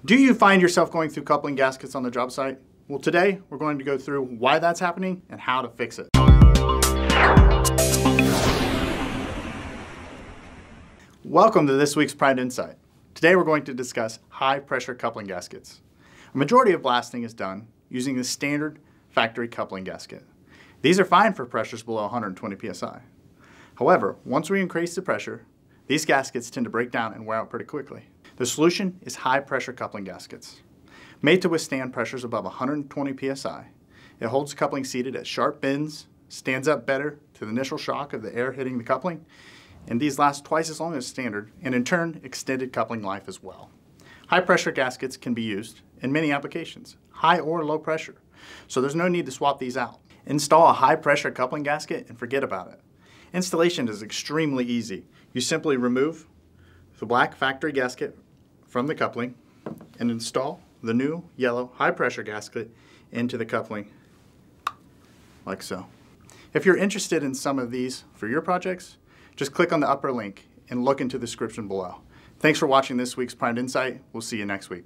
Do you find yourself going through coupling gaskets on the job site? Well, today we're going to go through why that's happening and how to fix it. Welcome to this week's Prime Insight. Today we're going to discuss high pressure coupling gaskets. A majority of blasting is done using the standard factory coupling gasket. These are fine for pressures below 120 psi. However, once we increase the pressure, these gaskets tend to break down and wear out pretty quickly. The solution is high pressure coupling gaskets. Made to withstand pressures above 120 psi, it holds coupling seated at sharp bends, stands up better to the initial shock of the air hitting the coupling, and these last twice as long as standard, and in turn, extended coupling life as well. High pressure gaskets can be used in many applications, high or low pressure, so there's no need to swap these out. Install a high pressure coupling gasket and forget about it. Installation is extremely easy. You simply remove the black factory gasket from the coupling and install the new yellow high pressure gasket into the coupling like so. If you're interested in some of these for your projects, just click on the upper link and look into the description below. Thanks for watching this week's Prime Insight. We'll see you next week.